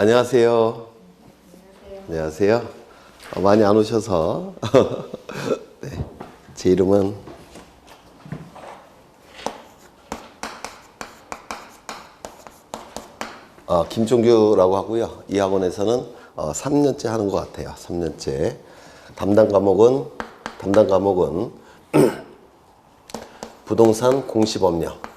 안녕하세요. 안녕하세요. 많이 안 오셔서. 네, 제 이름은 김종규라고 하고요. 이 학원에서는 3년째 하는 것 같아요. 3년째. 담당 과목은 부동산 공시법령.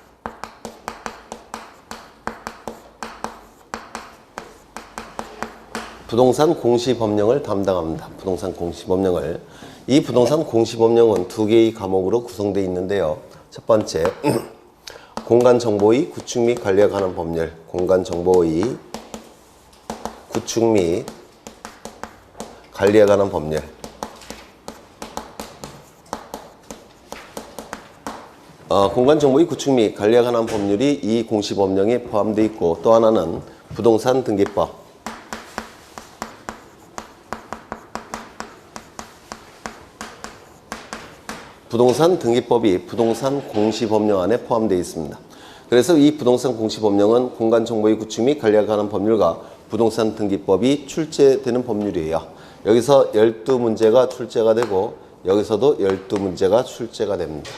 부동산 공시법령을 담당합니다. 부동산 공시법령을. 이 부동산 공시법령은 두 개의 과목으로 구성되어 있는데요. 첫 번째, 공간정보의 구축 및 관리에 관한 법률. 공간정보의 구축 및 관리에 관한 법률. 공간정보의 구축 및 관리에 관한 법률이 이 공시법령에 포함되어 있고, 또 하나는 부동산 등기법. 부동산 등기법이 부동산 공시법령 안에 포함되어 있습니다. 그래서 이 부동산 공시법령은 공간정보의 구축 및 관리에 관한 법률과 부동산 등기법이 출제되는 법률이에요. 여기서 12문제가 출제가 되고 여기서도 12문제가 출제가 됩니다.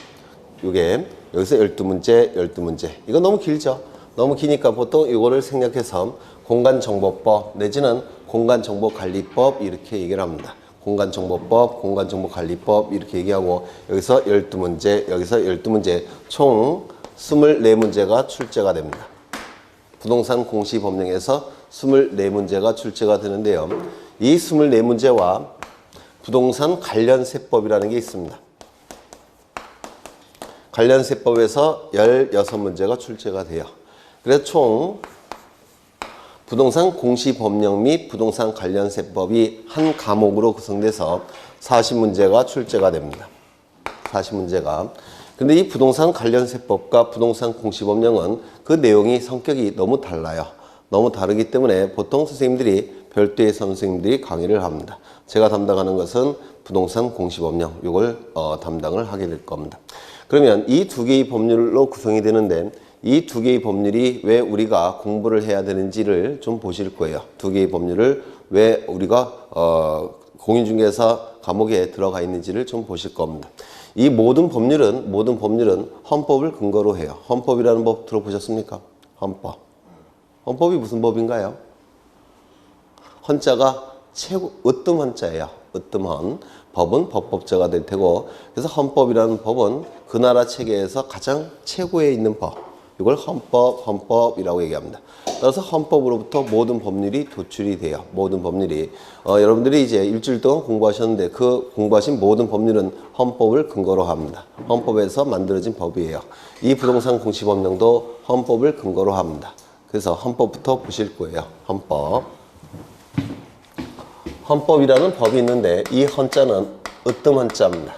이게 여기서 12문제. 이거 너무 길죠? 너무 기니까 보통 이거를 생략해서 공간정보법 내지는 공간정보관리법 이렇게 얘기를 합니다. 공간정보법, 공간정보관리법 이렇게 얘기하고 여기서 12문제, 여기서 12문제 총 24문제가 출제가 됩니다. 부동산 공시법령에서 24문제가 출제가 되는데요. 이 24문제와 부동산 관련세법이라는 게 있습니다. 관련세법에서 16문제가 출제가 돼요. 그래서 총 부동산 공시법령 및 부동산 관련세법이 한 과목으로 구성돼서 40문제가 출제가 됩니다. 40문제가. 근데 이 부동산 관련세법과 부동산 공시법령은 그 내용이 성격이 너무 달라요. 너무 다르기 때문에 보통 선생님들이 별도의 선생님들이 강의를 합니다. 제가 담당하는 것은 부동산 공시법령, 이걸 담당을 하게 될 겁니다. 그러면 이 두 개의 법률로 구성이 되는데 이 두 개의 법률이 왜 우리가 공부를 해야 되는지를 좀 보실 거예요. 두 개의 법률을 왜 우리가 공인중개사 과목에 들어가 있는지를 좀 보실 겁니다. 이 모든 법률은 헌법을 근거로 해요. 헌법이라는 법 들어보셨습니까? 헌법. 헌법이 무슨 법인가요? 헌자가 으뜸 헌자예요. 으뜸헌. 법은 법법자가 될 테고, 그래서 헌법이라는 법은 그 나라 체계에서 가장 최고에 있는 법. 이걸 헌법이라고 얘기합니다. 따라서 헌법으로부터 모든 법률이 도출이 돼요. 모든 법률이. 여러분들이 이제 일주일 동안 공부하셨는데 그 공부하신 모든 법률은 헌법을 근거로 합니다. 헌법에서 만들어진 법이에요. 이 부동산 공시법령도 헌법을 근거로 합니다. 그래서 헌법부터 보실 거예요. 헌법이라는 법이 있는데 이 헌자는 으뜸 헌자입니다.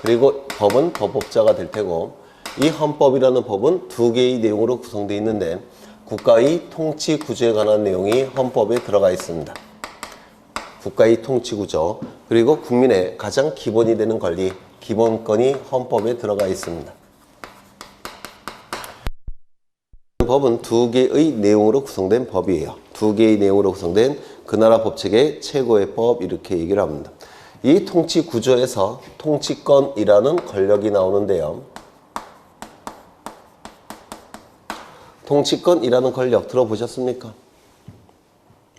그리고 법은 법법자가 될 테고, 이 헌법이라는 법은 두 개의 내용으로 구성되어 있는데 국가의 통치 구조에 관한 내용이 헌법에 들어가 있습니다. 국가의 통치 구조, 그리고 국민의 가장 기본이 되는 권리, 기본권이 헌법에 들어가 있습니다. 법은 두 개의 내용으로 구성된 법이에요. 두 개의 내용으로 구성된 그 나라 법체계의 최고의 법, 이렇게 얘기를 합니다. 이 통치 구조에서 통치권이라는 권력이 나오는데요. 통치권이라는 권력 들어보셨습니까?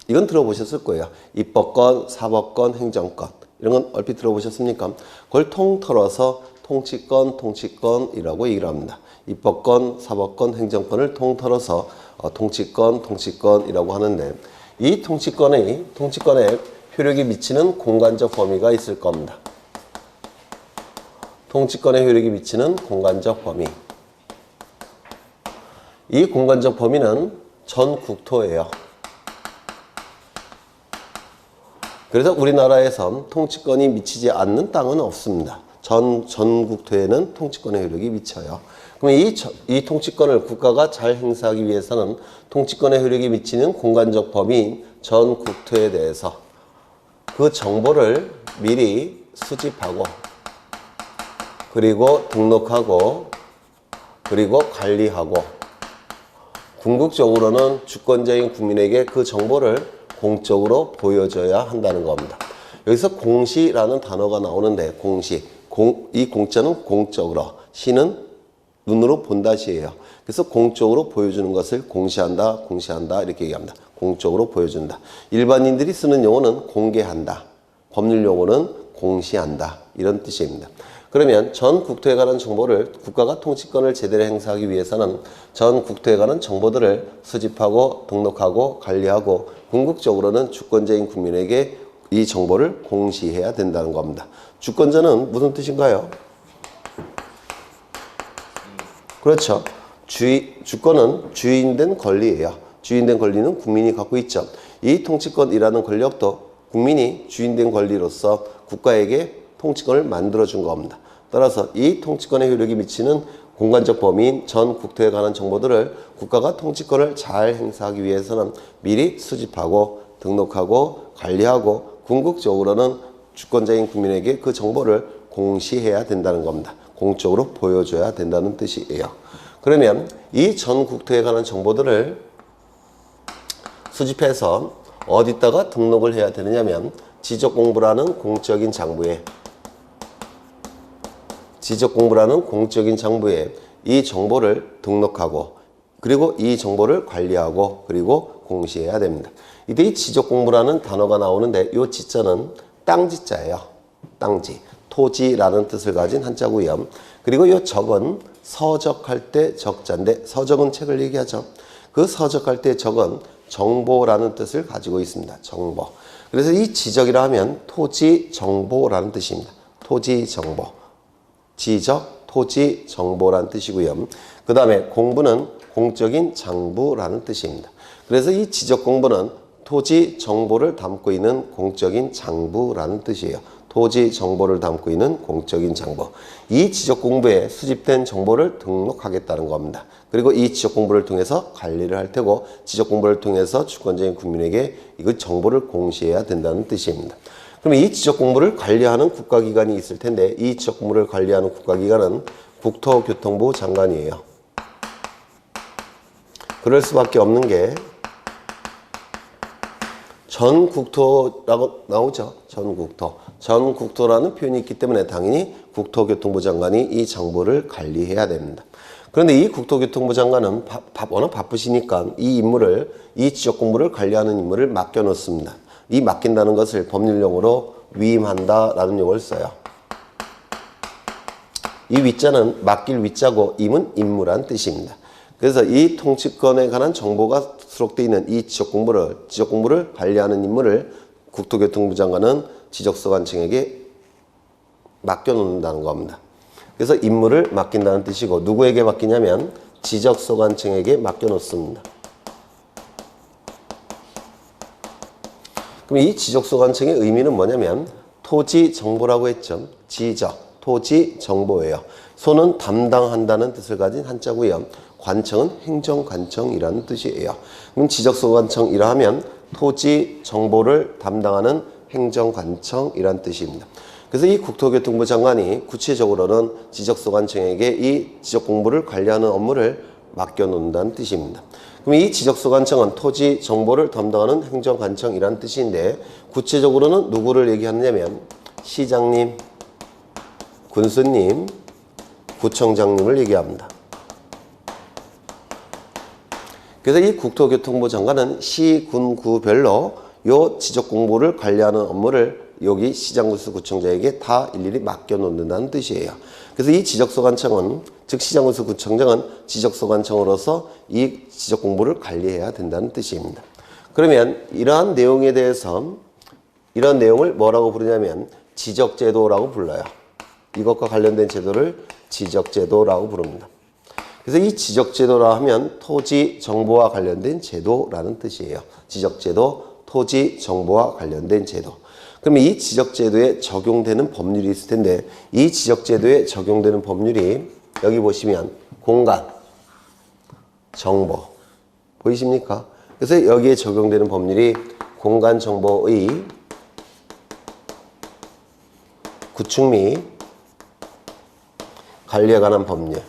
이건 들어보셨을 거예요. 입법권, 사법권, 행정권. 이런 건 얼핏 들어보셨습니까? 그걸 통틀어서 통치권이라고 얘기를 합니다. 입법권, 사법권, 행정권을 통틀어서 통치권이라고 하는데, 이 통치권에 효력이 미치는 공간적 범위가 있을 겁니다. 통치권에 효력이 미치는 공간적 범위. 이 공간적 범위는 전 국토예요. 그래서 우리나라에선 통치권이 미치지 않는 땅은 없습니다. 전 국토에는 통치권의 효력이 미쳐요. 그럼 이 통치권을 국가가 잘 행사하기 위해서는 통치권의 효력이 미치는 공간적 범위인 전 국토에 대해서 그 정보를 미리 수집하고, 그리고 등록하고, 그리고 관리하고, 궁극적으로는 주권자인 국민에게 그 정보를 공적으로 보여줘야 한다는 겁니다. 여기서 공시라는 단어가 나오는데 공시, 이 공자는 공적으로, 시는 눈으로 본다 시예요. 그래서 공적으로 보여주는 것을 공시한다, 공시한다 이렇게 얘기합니다. 공적으로 보여준다. 일반인들이 쓰는 용어는 공개한다. 법률 용어는 공시한다. 이런 뜻입니다. 그러면 전 국토에 관한 정보를 국가가 통치권을 제대로 행사하기 위해서는 전 국토에 관한 정보들을 수집하고 등록하고 관리하고 궁극적으로는 주권자인 국민에게 이 정보를 공시해야 된다는 겁니다. 주권자는 무슨 뜻인가요? 그렇죠. 주권은 주인된 권리예요. 주인된 권리는 국민이 갖고 있죠. 이 통치권이라는 권력도 국민이 주인된 권리로서 국가에게 통치권을 만들어준 겁니다. 따라서 이 통치권의 효력이 미치는 공간적 범위인 전 국토에 관한 정보들을 국가가 통치권을 잘 행사하기 위해서는 미리 수집하고 등록하고 관리하고 궁극적으로는 주권자인 국민에게 그 정보를 공시해야 된다는 겁니다. 공적으로 보여줘야 된다는 뜻이에요. 그러면 이 전 국토에 관한 정보들을 수집해서 어디다가 등록을 해야 되느냐면 지적공부라는 공적인 장부에 이 정보를 등록하고 그리고 이 정보를 관리하고 그리고 공시해야 됩니다. 이때 이 지적공부라는 단어가 나오는데 이 지자는 땅지자예요. 땅지, 토지라는 뜻을 가진 한자고요. 그리고 이 적은 서적할 때 적자인데 서적은 책을 얘기하죠. 그 서적할 때 적은 정보라는 뜻을 가지고 있습니다. 정보. 그래서 이 지적이라 하면 토지 정보라는 뜻입니다. 토지 정보. 지적, 토지, 정보라는 뜻이고요. 그 다음에 공부는 공적인 장부라는 뜻입니다. 그래서 이 지적 공부는 토지 정보를 담고 있는 공적인 장부라는 뜻이에요. 토지 정보를 담고 있는 공적인 장부. 이 지적 공부에 수집된 정보를 등록하겠다는 겁니다. 그리고 이 지적 공부를 통해서 관리를 할 테고 지적 공부를 통해서 주권자인 국민에게 이 정보를 공시해야 된다는 뜻입니다. 그럼 이 지적 공부를 관리하는 국가기관이 있을 텐데 이 지적 공부를 관리하는 국가기관은 국토교통부 장관이에요. 그럴 수밖에 없는 게 전국토라고 나오죠. 전국토. 전국토라는 표현이 있기 때문에 당연히 국토교통부 장관이 이 장부를 관리해야 됩니다. 그런데 이 국토교통부 장관은 워낙 바쁘시니까 이 지적 공부를 관리하는 임무를 맡겨놓습니다. 이 맡긴다는 것을 법률용어로 위임한다라는 용어를 써요. 이 위자는 맡길 위자고 임은 임무란 뜻입니다. 그래서 이 통치권에 관한 정보가 수록되어 있는 이 지적 공부를 관리하는 임무를 국토교통부 장관은 지적소관청에게 맡겨놓는다는 겁니다. 그래서 임무를 맡긴다는 뜻이고 누구에게 맡기냐면 지적소관청에게 맡겨놓습니다. 그럼 이 지적소관청의 의미는 뭐냐면 토지정보라고 했죠. 지적, 토지정보예요. 소는 담당한다는 뜻을 가진 한자고요. 관청은 행정관청이라는 뜻이에요. 그럼 지적소관청이라 하면 토지정보를 담당하는 행정관청이란 뜻입니다. 그래서 이 국토교통부 장관이 구체적으로는 지적소관청에게 이 지적공부를 관리하는 업무를 맡겨놓는다는 뜻입니다. 그럼 이 지적소관청은 토지 정보를 담당하는 행정관청이라는 뜻인데 구체적으로는 누구를 얘기하느냐면 시장님, 군수님, 구청장님을 얘기합니다. 그래서 이 국토교통부 장관은 시, 군, 구별로 이 지적공부를 관리하는 업무를 여기 시장, 군수, 구청장에게 다 일일이 맡겨놓는다는 뜻이에요. 그래서 이 지적소관청은 즉 시장, 군수, 구청장은 지적소관청으로서 이 지적공부를 관리해야 된다는 뜻입니다. 그러면 이러한 내용에 대해서 이런 내용을 뭐라고 부르냐면 지적제도라고 불러요. 이것과 관련된 제도를 지적제도라고 부릅니다. 그래서 이 지적제도라 하면 토지 정보와 관련된 제도라는 뜻이에요. 지적제도, 토지 정보와 관련된 제도. 그러면 이 지적제도에 적용되는 법률이 있을 텐데 이 지적제도에 적용되는 법률이 여기 보시면 공간, 정보 보이십니까? 그래서 여기에 적용되는 법률이 공간정보의 구축 및 관리에 관한 법률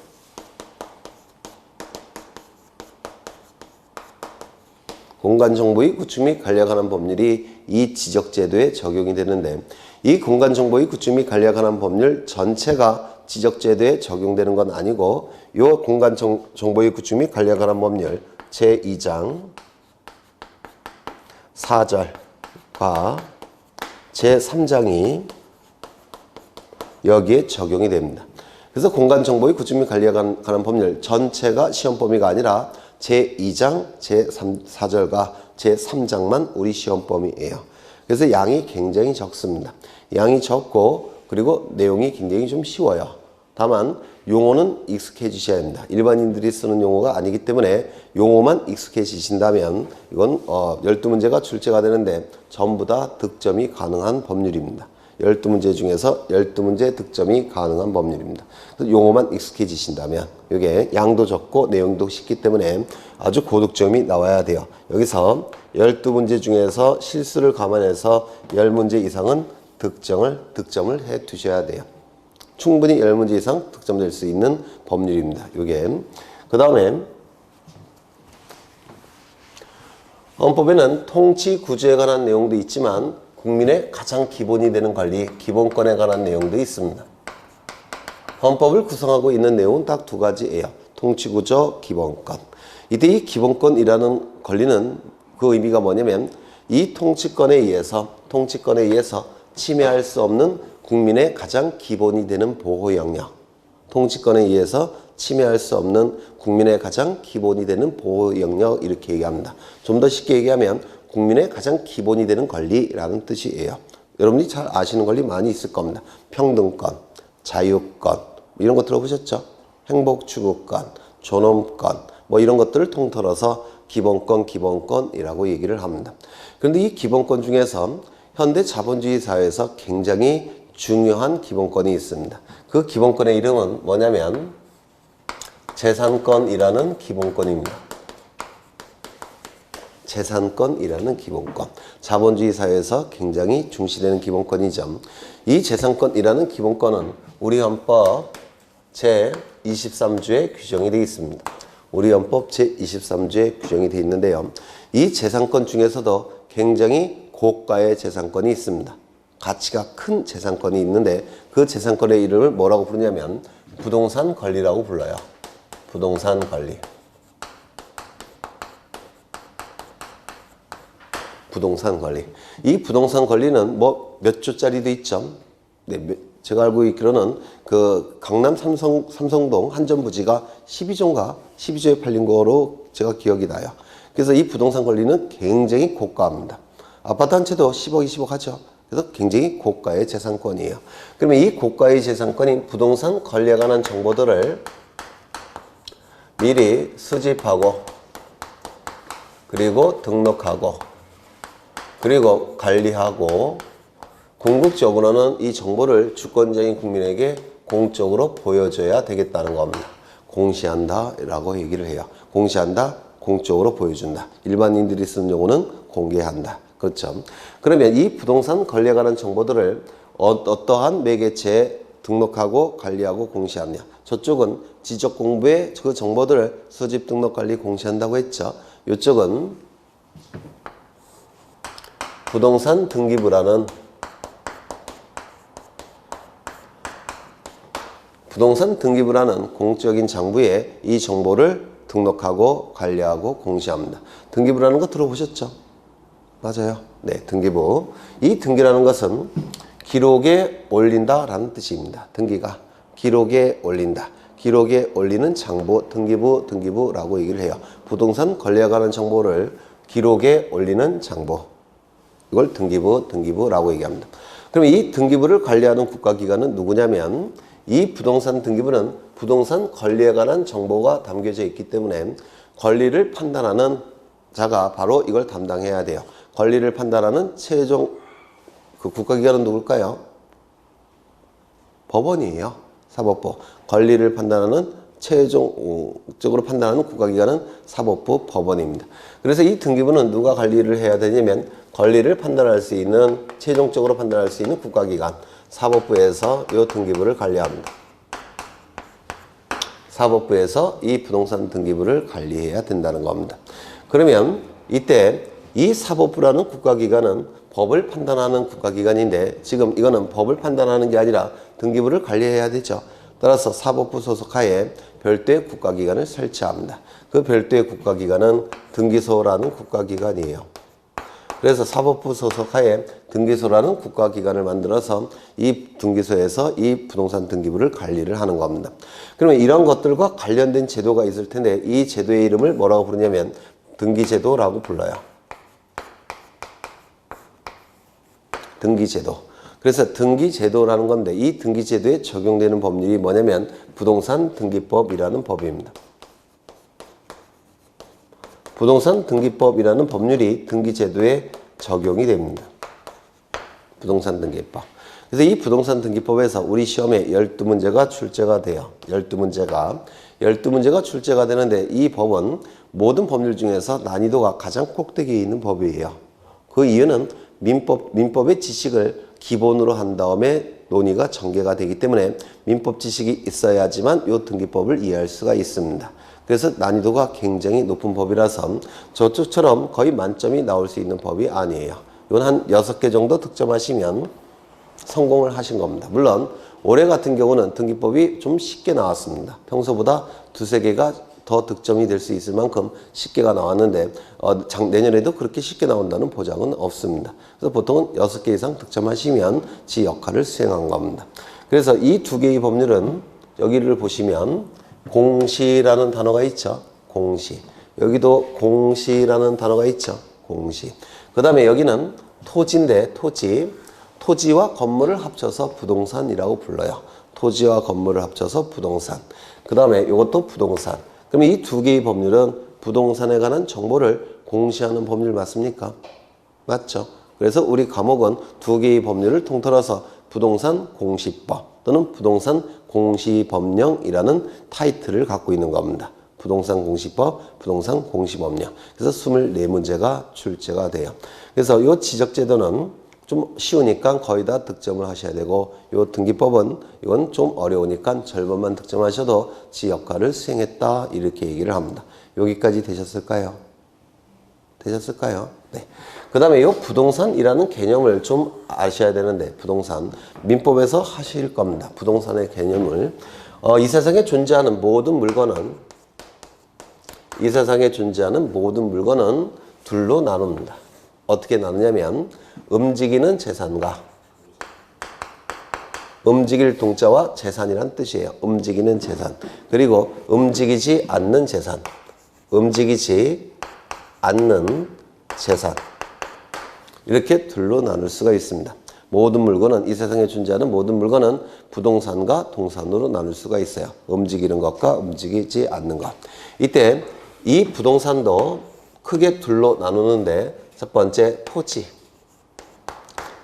공간정보의 구축 및 관리에 관한 법률이 이 지적제도에 적용이 되는데 이 공간정보의 구축 및 관리에 관한 법률 전체가 지적제도에 적용되는 건 아니고 이 공간정보의 구축 및 관리에 관한 법률 제2장 4절과 제3장이 여기에 적용이 됩니다. 그래서 공간정보의 구축 및 관리에 관한 법률 전체가 시험 범위가 아니라 제2장, 제4절과 제3장만 우리 시험 범위예요. 그래서 양이 굉장히 적습니다. 양이 적고 그리고 내용이 굉장히 좀 쉬워요. 다만 용어는 익숙해지셔야 합니다. 일반인들이 쓰는 용어가 아니기 때문에 용어만 익숙해지신다면 이건 12문제가 출제가 되는데 전부 다 득점이 가능한 법률입니다. 12문제 중에서 12문제 득점이 가능한 법률입니다. 그래서 용어만 익숙해지신다면 이게 양도 적고 내용도 쉽기 때문에 아주 고득점이 나와야 돼요. 여기서 12문제 중에서 실수를 감안해서 10문제 이상은 득점을 해 두셔야 돼요. 충분히 10문제 이상 득점될 수 있는 법률입니다. 이게 그 다음에 헌법에는 통치 구조에 관한 내용도 있지만 국민의 가장 기본이 되는 권리, 기본권에 관한 내용도 있습니다. 헌법을 구성하고 있는 내용은 딱 두 가지예요. 통치구조, 기본권. 이때 이 기본권이라는 권리는 그 의미가 뭐냐면 이 통치권에 의해서 침해할 수 없는 국민의 가장 기본이 되는 보호 영역. 통치권에 의해서 침해할 수 없는 국민의 가장 기본이 되는 보호 영역 이렇게 얘기합니다. 좀 더 쉽게 얘기하면 국민의 가장 기본이 되는 권리라는 뜻이에요. 여러분이 잘 아시는 권리 많이 있을 겁니다. 평등권, 자유권 이런 거 들어보셨죠? 행복추구권, 존엄권 뭐 이런 것들을 통틀어서 기본권이라고 얘기를 합니다. 그런데 이 기본권 중에서 현대 자본주의 사회에서 굉장히 중요한 기본권이 있습니다. 그 기본권의 이름은 뭐냐면 재산권이라는 기본권입니다. 재산권이라는 기본권. 자본주의 사회에서 굉장히 중시되는 기본권이죠. 이 재산권이라는 기본권은 우리 헌법 제23조에 규정이 되어 있습니다. 우리 헌법 제23조에 규정이 되어 있는데요. 이 재산권 중에서도 굉장히 고가의 재산권이 있습니다. 가치가 큰 재산권이 있는데 그 재산권의 이름을 뭐라고 부르냐면 부동산 권리라고 불러요. 부동산 권리. 부동산 권리. 이 부동산 권리는 뭐 몇 조짜리도 있죠. 네, 제가 알고 있기로는 그 강남 삼성동 한전 부지가 12조에 팔린 거로 제가 기억이 나요. 그래서 이 부동산 권리는 굉장히 고가합니다. 아파트 한 채도 10억, 20억 하죠. 그래서 굉장히 고가의 재산권이에요. 그러면 이 고가의 재산권인 부동산 권리에 관한 정보들을 미리 수집하고 그리고 등록하고 그리고 관리하고 궁극적으로는 이 정보를 주권자인 국민에게 공적으로 보여줘야 되겠다는 겁니다. 공시한다 라고 얘기를 해요. 공시한다, 공적으로 보여준다. 일반인들이 쓰는 용어는 공개한다. 그렇죠. 그러면 이 부동산 권리에 관한 정보들을 어떠한 매개체에 등록하고 관리하고 공시하냐. 저쪽은 지적 공부에 그 정보들을 수집, 등록, 관리, 공시한다고 했죠. 이쪽은 부동산 등기부라는 공적인 장부에 이 정보를 등록하고 관리하고 공시합니다. 등기부라는 거 들어보셨죠? 맞아요. 네, 등기부. 이 등기라는 것은 기록에 올린다라는 뜻입니다. 등기가 기록에 올린다. 기록에 올리는 장부, 등기부라고 얘기를 해요. 부동산 권리에 관한 정보를 기록에 올리는 장부. 이걸 등기부라고 얘기합니다. 그럼 이 등기부를 관리하는 국가기관은 누구냐면 이 부동산 등기부는 부동산 권리에 관한 정보가 담겨져 있기 때문에 권리를 판단하는 자가 바로 이걸 담당해야 돼요. 권리를 판단하는 최종 그 국가기관은 누굴까요? 법원이에요. 사법부. 권리를 판단하는 최종적으로 판단하는 국가기관은 사법부, 법원입니다. 그래서 이 등기부는 누가 관리를 해야 되냐면 권리를 판단할 수 있는 최종적으로 판단할 수 있는 국가기관 사법부에서 이 등기부를 관리합니다. 사법부에서 이 부동산 등기부를 관리해야 된다는 겁니다. 그러면 이때 이 사법부라는 국가기관은 법을 판단하는 국가기관인데 지금 이거는 법을 판단하는 게 아니라 등기부를 관리해야 되죠. 따라서 사법부 소속하에 별도의 국가기관을 설치합니다. 그 별도의 국가기관은 등기소라는 국가기관이에요. 그래서 사법부 소속하에 등기소라는 국가기관을 만들어서 이 등기소에서 이 부동산 등기부를 관리를 하는 겁니다. 그러면 이런 것들과 관련된 제도가 있을 텐데 이 제도의 이름을 뭐라고 부르냐면 등기제도라고 불러요. 등기제도. 그래서 등기제도라는 건데 이 등기제도에 적용되는 법률이 뭐냐면 부동산 등기법이라는 법입니다. 부동산 등기법이라는 법률이 등기제도에 적용이 됩니다. 부동산 등기법. 그래서 이 부동산 등기법에서 우리 시험에 12문제가 출제가 돼요. 12문제가 출제가 되는데 이 법은 모든 법률 중에서 난이도가 가장 꼭대기에 있는 법이에요. 그 이유는 민법의 지식을 기본으로 한 다음에 논의가 전개가 되기 때문에 민법 지식이 있어야지만 이 등기법을 이해할 수가 있습니다. 그래서 난이도가 굉장히 높은 법이라서 저쪽처럼 거의 만점이 나올 수 있는 법이 아니에요. 이건 한 6개 정도 득점하시면 성공을 하신 겁니다. 물론 올해 같은 경우는 등기법이 좀 쉽게 나왔습니다. 평소보다 2-3개가 더 득점이 될 수 있을 만큼 쉽게가 나왔는데 내년에도 그렇게 쉽게 나온다는 보장은 없습니다. 그래서 보통은 6개 이상 득점하시면 지 역할을 수행한 겁니다. 그래서 이 2개의 법률은 여기를 보시면 공시라는 단어가 있죠. 공시. 여기도 공시라는 단어가 있죠. 공시. 그 다음에 여기는 토지인데 토지와 건물을 합쳐서 부동산이라고 불러요. 토지와 건물을 합쳐서 부동산. 그 다음에 이것도 부동산. 그럼 이 2개의 법률은 부동산에 관한 정보를 공시하는 법률 맞습니까? 맞죠? 그래서 우리 과목은 2개의 법률을 통틀어서 부동산 공시법 또는 부동산 공시법령이라는 타이틀을 갖고 있는 겁니다. 부동산 공시법, 부동산 공시법령. 그래서 24문제가 출제가 돼요. 그래서 이 지적제도는 좀 쉬우니까 거의 다 득점을 하셔야 되고 이 등기법은 이건 좀 어려우니까 절반만 득점하셔도 지 역할을 수행했다 이렇게 얘기를 합니다. 여기까지 되셨을까요? 되셨을까요? 네. 그 다음에 이 부동산이라는 개념을 좀 아셔야 되는데 부동산 민법에서 하실 겁니다. 부동산의 개념을 이 세상에 존재하는 모든 물건은 둘로 나눕니다. 어떻게 나누냐면 움직이는 재산과 움직일 동자와 재산이란 뜻이에요. 움직이는 재산. 그리고 움직이지 않는 재산. 움직이지 않는 재산. 이렇게 둘로 나눌 수가 있습니다. 모든 물건은 이 세상에 존재하는 모든 물건은 부동산과 동산으로 나눌 수가 있어요. 움직이는 것과 움직이지 않는 것. 이때 이 부동산도 크게 둘로 나누는데 첫 번째 토지.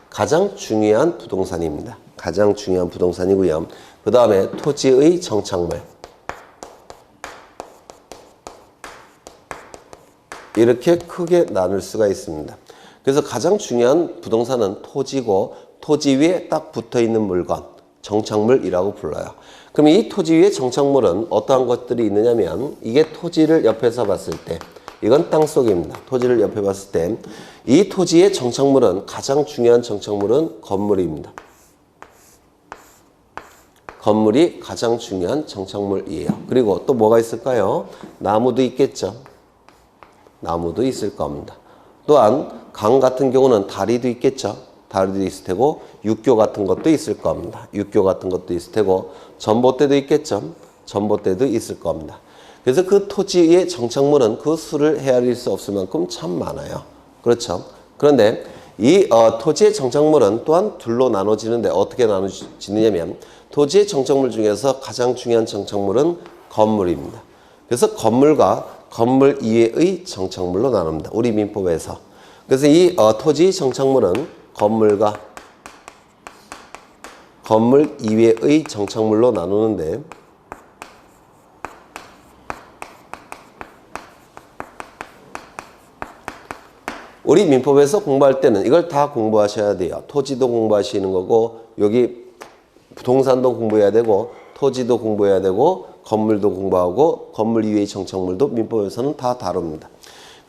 가장 중요한 부동산입니다. 가장 중요한 부동산이고요. 그 다음에 토지의 정착물. 이렇게 크게 나눌 수가 있습니다. 그래서 가장 중요한 부동산은 토지고 토지 위에 딱 붙어 있는 물건, 정착물이라고 불러요. 그럼 이 토지 위에 정착물은 어떠한 것들이 있느냐면 이게 토지를 옆에서 봤을 때 이건 땅속입니다. 토지를 옆에 봤을 때 이 토지의 정착물은 가장 중요한 정착물은 건물입니다. 건물이 가장 중요한 정착물이에요. 그리고 또 뭐가 있을까요? 나무도 있겠죠. 나무도 있을 겁니다. 또한 강 같은 경우는 다리도 있겠죠. 다리도 있을 테고 육교 같은 것도 있을 겁니다. 육교 같은 것도 있을 테고 전봇대도 있겠죠. 전봇대도 있을 겁니다. 그래서 그 토지의 정착물은 그 수를 헤아릴 수 없을 만큼 참 많아요. 그렇죠. 그런데 이 토지의 정착물은 또한 둘로 나눠지는데 어떻게 나눠지느냐면 토지의 정착물 중에서 가장 중요한 정착물은 건물입니다. 그래서 건물과 건물 이외의 정착물로 나눕니다. 우리 민법에서. 그래서 이 토지 정착물은 건물과 건물 이외의 정착물로 나누는데 우리 민법에서 공부할 때는 이걸 다 공부하셔야 돼요. 토지도 공부하시는 거고 여기 부동산도 공부해야 되고 토지도 공부해야 되고 건물도 공부하고 건물 이외의 정착물도 민법에서는 다 다룹니다.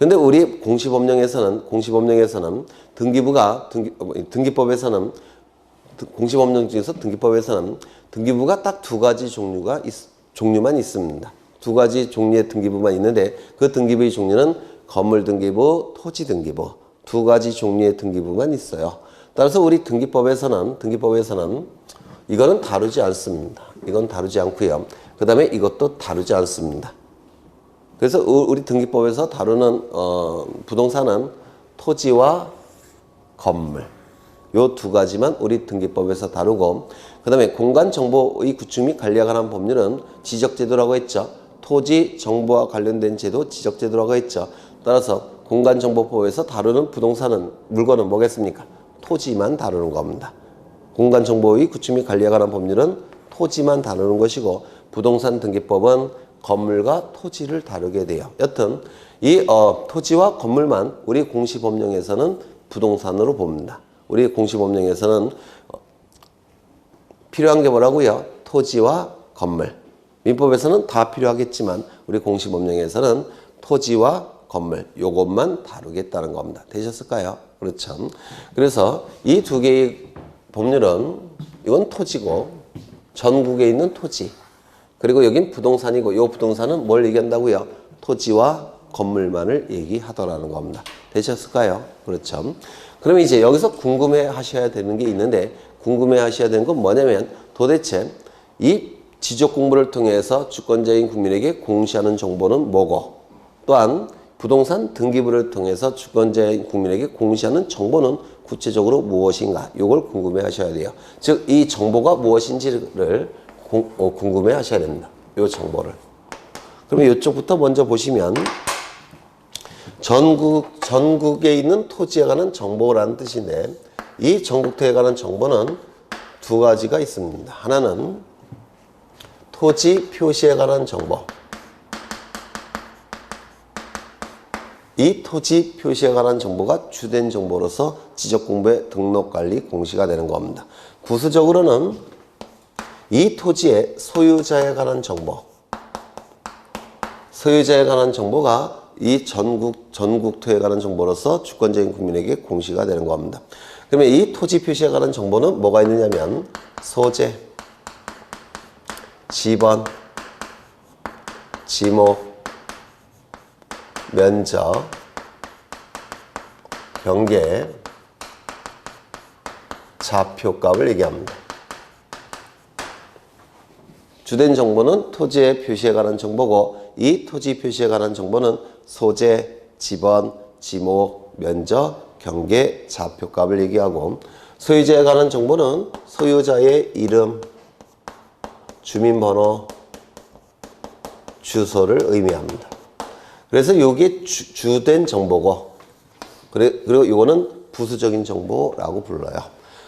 근데 우리 공시법령에서는 등기법에서는 공시법령 중에서 등기법에서는 등기부가 딱 두 가지 종류만 있습니다. 두 가지 종류의 등기부만 있는데 그 등기부의 종류는 건물 등기부, 토지 등기부 두 가지 종류의 등기부만 있어요. 따라서 우리 등기법에서는 이거는 다루지 않습니다. 이건 다루지 않고요. 그 다음에 이것도 다루지 않습니다. 그래서 우리 등기법에서 다루는 부동산은 토지와 건물 요 두 가지만 우리 등기법에서 다루고 그 다음에 공간정보의 구축 및 관리에 관한 법률은 지적제도라고 했죠. 토지 정보와 관련된 제도 지적제도라고 했죠. 따라서 공간정보법에서 다루는 부동산은 물건은 뭐겠습니까? 토지만 다루는 겁니다. 공간정보의 구축 및 관리에 관한 법률은 토지만 다루는 것이고 부동산 등기법은 건물과 토지를 다루게 돼요. 여튼 이 토지와 건물만 우리 공시법령에서는 부동산으로 봅니다. 우리 공시법령에서는 필요한 게 뭐라고요? 토지와 건물. 민법에서는 다 필요하겠지만 우리 공시법령에서는 토지와 건물 요것만 다루겠다는 겁니다. 되셨을까요? 그렇죠. 그래서 이 두 개의 법률은 이건 토지고 전국에 있는 토지 그리고 여긴 부동산이고 이 부동산은 뭘 얘기한다고요? 토지와 건물만을 얘기하더라는 겁니다. 되셨을까요? 그렇죠. 그러면 이제 여기서 궁금해 하셔야 되는 게 있는데 궁금해 하셔야 되는 건 뭐냐면 도대체 이 지적 공부를 통해서 주권자인 국민에게 공시하는 정보는 뭐고 또한 부동산 등기부를 통해서 주권자인 국민에게 공시하는 정보는 구체적으로 무엇인가 이걸 궁금해 하셔야 돼요. 즉 이 정보가 무엇인지를 궁금해 하셔야 됩니다. 이 정보를. 그러면 이쪽부터 먼저 보시면 전국에 있는 토지에 관한 정보라는 뜻인데 이 전국토에 관한 정보는 두 가지가 있습니다. 하나는 토지 표시에 관한 정보. 이 토지 표시에 관한 정보가 주된 정보로서 지적공부의 등록관리 공시가 되는 겁니다. 구수적으로는 이 토지의 소유자에 관한 정보, 소유자에 관한 정보가 이 전국토에 관한 정보로서 주권자인 국민에게 공시가 되는 겁니다. 그러면 이 토지 표시에 관한 정보는 뭐가 있느냐면 소재, 지번, 지목, 면적, 경계, 좌표값을 얘기합니다. 주된 정보는 토지의 표시에 관한 정보고 이 토지 표시에 관한 정보는 소재, 지번, 지목, 면적, 경계, 좌표값을 얘기하고 소유자에 관한 정보는 소유자의 이름, 주민번호, 주소를 의미합니다. 그래서 이게 주된 정보고 그리고 이거는 부수적인 정보라고 불러요.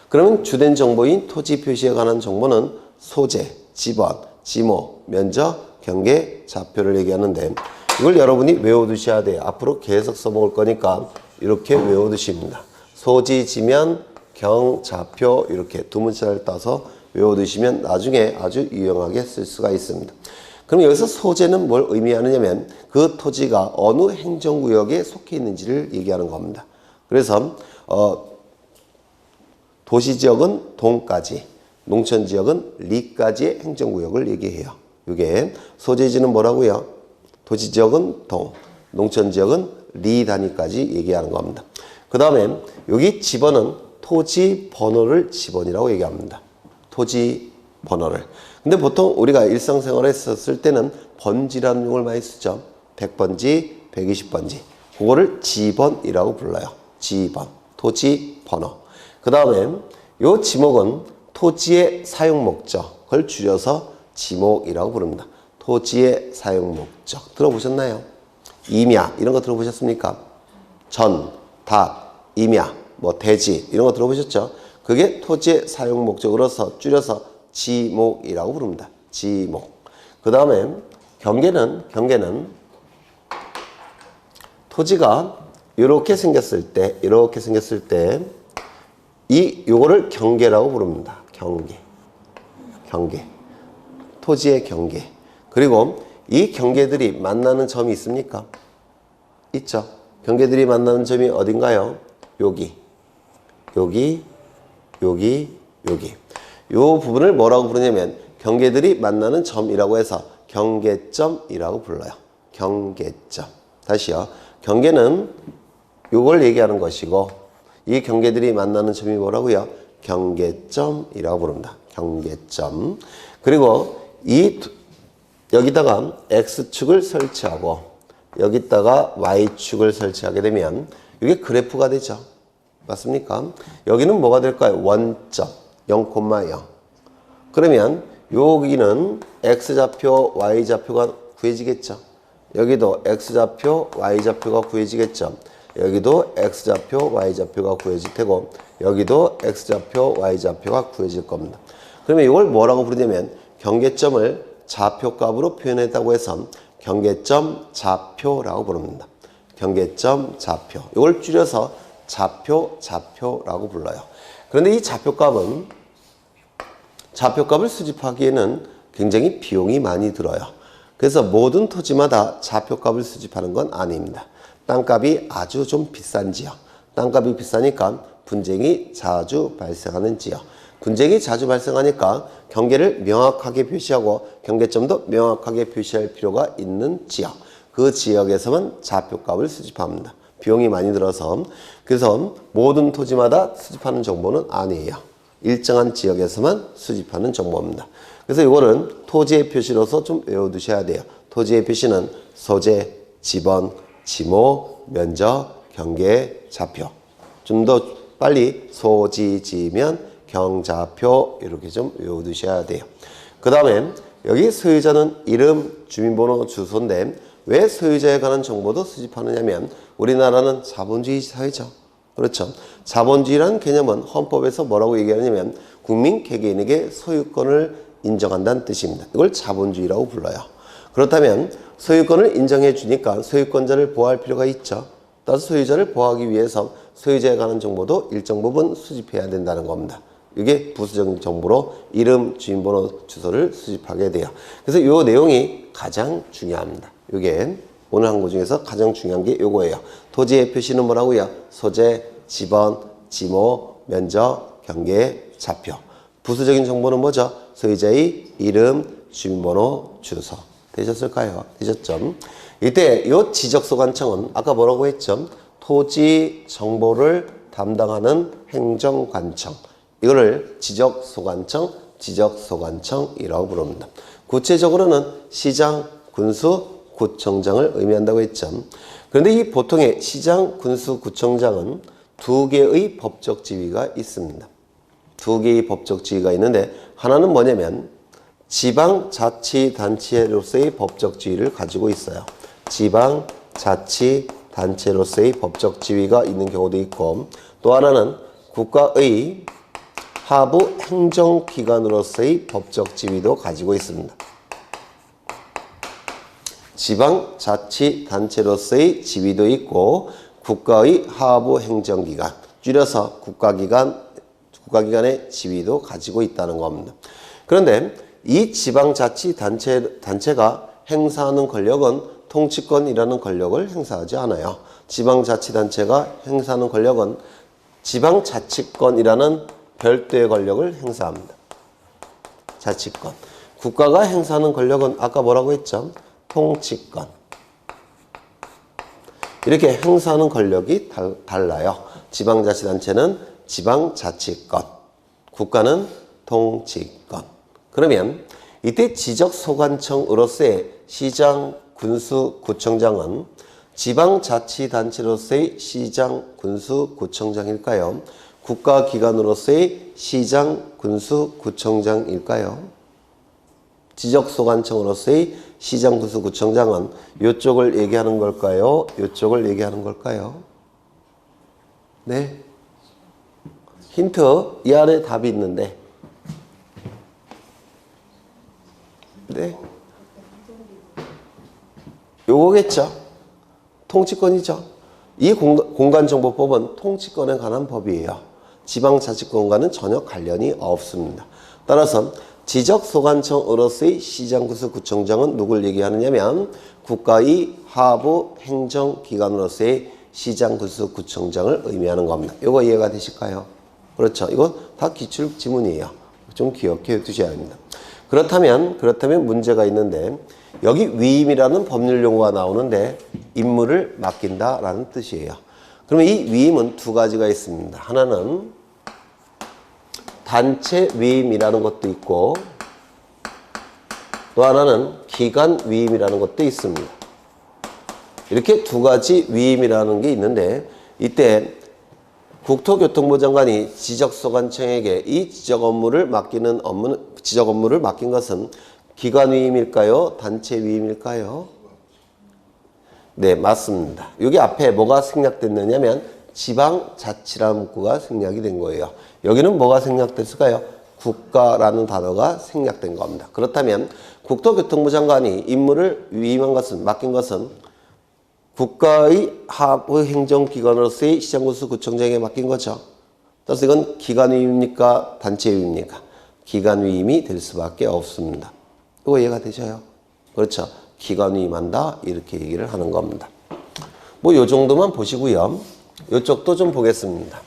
그러면 주된 정보인 토지 표시에 관한 정보는 소재, 지번, 지목, 면적, 경계, 좌표를 얘기하는데 이걸 여러분이 외워두셔야 돼요. 앞으로 계속 써먹을 거니까 이렇게 외워두십니다. 소지, 지면, 경, 좌표 이렇게 두 문자를 따서 외워두시면 나중에 아주 유용하게 쓸 수가 있습니다. 그럼 여기서 소재는 뭘 의미하느냐면 그 토지가 어느 행정구역에 속해 있는지를 얘기하는 겁니다. 그래서 도시지역은 동까지, 농촌지역은 리까지의 행정구역을 얘기해요. 이게 소재지는 뭐라고요? 도시지역은 동, 농촌지역은 리 단위까지 얘기하는 겁니다. 그 다음에 여기 지번은 토지 번호를 지번이라고 얘기합니다. 토지 번호를. 근데 보통 우리가 일상생활에 썼을 때는 번지라는 용어를 많이 쓰죠. 100번지, 120번지. 그거를 지번이라고 불러요. 지번, 토지 번호. 그 다음에 요 지목은 토지의 사용 목적을 줄여서 지목이라고 부릅니다. 토지의 사용 목적. 들어보셨나요? 임야 이런 거 들어보셨습니까? 전, 닭, 임야, 뭐 대지 이런 거 들어보셨죠? 그게 토지의 사용 목적으로서 줄여서 지목이라고 부릅니다. 지목. 그 다음에 경계는 토지가 이렇게 생겼을 때 요거를 경계라고 부릅니다. 경계. 토지의 경계. 그리고 이 경계들이 만나는 점이 있습니까? 있죠. 경계들이 만나는 점이 어딘가요? 여기. 요 부분을 뭐라고 부르냐면 경계들이 만나는 점이라고 해서 경계점이라고 불러요. 경계점. 다시요. 경계는 요걸 얘기하는 것이고 이 경계들이 만나는 점이 뭐라고요? 경계점이라고 부릅니다. 경계점. 그리고 여기다가 X축을 설치하고 여기다가 Y축을 설치하게 되면 이게 그래프가 되죠. 맞습니까? 여기는 뭐가 될까요? 원점 0,0. 그러면 여기는 X좌표, Y좌표가 구해지겠죠. 여기도 X좌표, Y좌표가 구해지겠죠. 여기도 X좌표, Y좌표가 구해질 테고 여기도 X좌표, Y좌표가 구해질 겁니다. 그러면 이걸 뭐라고 부르냐면 경계점을 좌표값으로 표현했다고 해서 경계점 좌표라고 부릅니다. 경계점 좌표. 이걸 줄여서 좌표라고 불러요. 그런데 이 좌표값을 수집하기에는 굉장히 비용이 많이 들어요. 그래서 모든 토지마다 좌표값을 수집하는 건 아닙니다. 땅값이 아주 좀 비싼지요. 땅값이 비싸니까 분쟁이 자주 발생하는 지역. 분쟁이 자주 발생하니까 경계를 명확하게 표시하고 경계점도 명확하게 표시할 필요가 있는 지역. 그 지역에서만 좌표값을 수집합니다. 비용이 많이 들어서. 그래서 모든 토지마다 수집하는 정보는 아니에요. 일정한 지역에서만 수집하는 정보입니다. 그래서 이거는 토지의 표시로서 좀 외워두셔야 돼요. 토지의 표시는 소재, 지번, 지모, 면적, 경계, 좌표. 좀 더 빨리 소지, 지면, 경좌표 이렇게 좀 외워두셔야 돼요. 그 다음에 여기 소유자는 이름, 주민번호, 주소인데 왜 소유자에 관한 정보도 수집하느냐면 우리나라는 자본주의 사회죠. 그렇죠. 자본주의라는 개념은 헌법에서 뭐라고 얘기하냐면 국민 개개인에게 소유권을 인정한다는 뜻입니다. 이걸 자본주의라고 불러요. 그렇다면 소유권을 인정해 주니까 소유권자를 보호할 필요가 있죠. 따라서 소유자를 보호하기 위해서 소유자에 관한 정보도 일정 부분 수집해야 된다는 겁니다. 이게 부수적인 정보로 이름, 주민번호, 주소를 수집하게 돼요. 그래서 이 내용이 가장 중요합니다. 이게 오늘 한 거 중에서 가장 중요한 게 요거예요. 토지의 표시는 뭐라고요? 소재, 지번, 지모, 면적, 경계, 좌표. 부수적인 정보는 뭐죠? 소유자의 이름, 주민번호, 주소. 되셨을까요? 되셨죠? 이때 이 지적소관청은 아까 뭐라고 했죠? 토지 정보를 담당하는 행정관청. 이거를 지적소관청이라고 부릅니다. 구체적으로는 시장, 군수, 구청장을 의미한다고 했죠. 그런데 이 보통의 시장, 군수, 구청장은 두 개의 법적 지위가 있습니다. 두 개의 법적 지위가 있는데 하나는 뭐냐면 지방자치단체로서의 법적 지위를 가지고 있어요. 지방자치단체로서의 법적 지위가 있는 경우도 있고 또 하나는 국가의 하부 행정기관으로서의 법적 지위도 가지고 있습니다. 지방자치단체로서의 지위도 있고 국가의 하부 행정기관, 줄여서 국가기관의 지위도 가지고 있다는 겁니다. 그런데 이 지방자치단체가 행사하는 권력은 통치권이라는 권력을 행사하지 않아요. 지방자치단체가 행사하는 권력은 지방자치권이라는 별도의 권력을 행사합니다. 자치권. 국가가 행사하는 권력은 아까 뭐라고 했죠? 통치권. 이렇게 행사하는 권력이 달라요. 지방자치단체는 지방자치권, 국가는 통치권. 그러면 이때 지적소관청으로서의 시장, 군수, 구청장은 지방자치단체로서의 시장, 군수, 구청장일까요? 국가기관으로서의 시장, 군수, 구청장일까요? 지적소관청으로서의 시장, 군수, 구청장은 이쪽을 얘기하는 걸까요? 이쪽을 얘기하는 걸까요? 네. 힌트, 이 안에 답이 있는데. 네. 요거겠죠. 통치권이죠. 이 공간정보법은 통치권에 관한 법이에요. 지방자치권과는 전혀 관련이 없습니다. 따라서 지적소관청으로서의 시장군수 구청장은 누굴 얘기하느냐면 국가의 하부 행정기관으로서의 시장, 구수, 구청장을 의미하는 겁니다. 이거 이해가 되실까요? 그렇죠. 이거 다 기출 지문이에요. 좀 기억해 두셔야 합니다. 그렇다면 문제가 있는데 여기 위임이라는 법률 용어가 나오는데 임무를 맡긴다라는 뜻이에요. 그러면 이 위임은 두 가지가 있습니다. 하나는 단체 위임이라는 것도 있고 또 하나는 기관 위임이라는 것도 있습니다. 이렇게 두 가지 위임이라는 게 있는데 이때 국토교통부 장관이 지적소관청에게 이 지적 업무를 맡긴 것은 기관 위임일까요? 단체 위임일까요? 네, 맞습니다. 여기 앞에 뭐가 생략됐느냐면 지방자치라는 문구가 생략이 된 거예요. 여기는 뭐가 생략됐을까요? 국가라는 단어가 생략된 겁니다. 그렇다면 국토교통부 장관이 임무를 맡긴 것은 국가의 하부 행정기관으로서의 시장군수 구청장에게 맡긴 거죠. 따라서 이건 기관 위임입니까? 단체 위임입니까? 기관 위임이 될 수밖에 없습니다. 이거 이해가 되셔요? 그렇죠. 기관 위임한다 이렇게 얘기를 하는 겁니다. 뭐 요 정도만 보시고요. 이쪽도 좀 보겠습니다.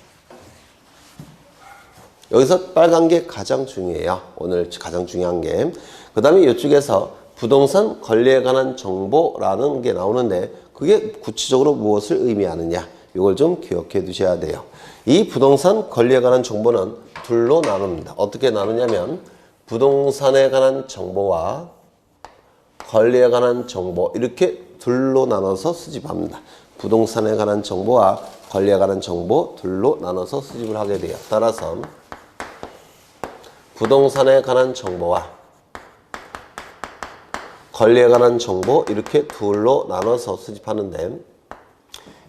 여기서 빨간 게 가장 중요해요. 오늘 가장 중요한 게. 그 다음에 이쪽에서 부동산 권리에 관한 정보라는 게 나오는데 그게 구체적으로 무엇을 의미하느냐 이걸 좀 기억해 두셔야 돼요. 이 부동산 권리에 관한 정보는 둘로 나눕니다. 어떻게 나누냐면 부동산에 관한 정보와 권리에 관한 정보 이렇게 둘로 나눠서 수집합니다. 부동산에 관한 정보와 권리에 관한 정보 둘로 나눠서 수집을 하게 돼요. 따라서 부동산에 관한 정보와 권리에 관한 정보 이렇게 둘로 나눠서 수집하는데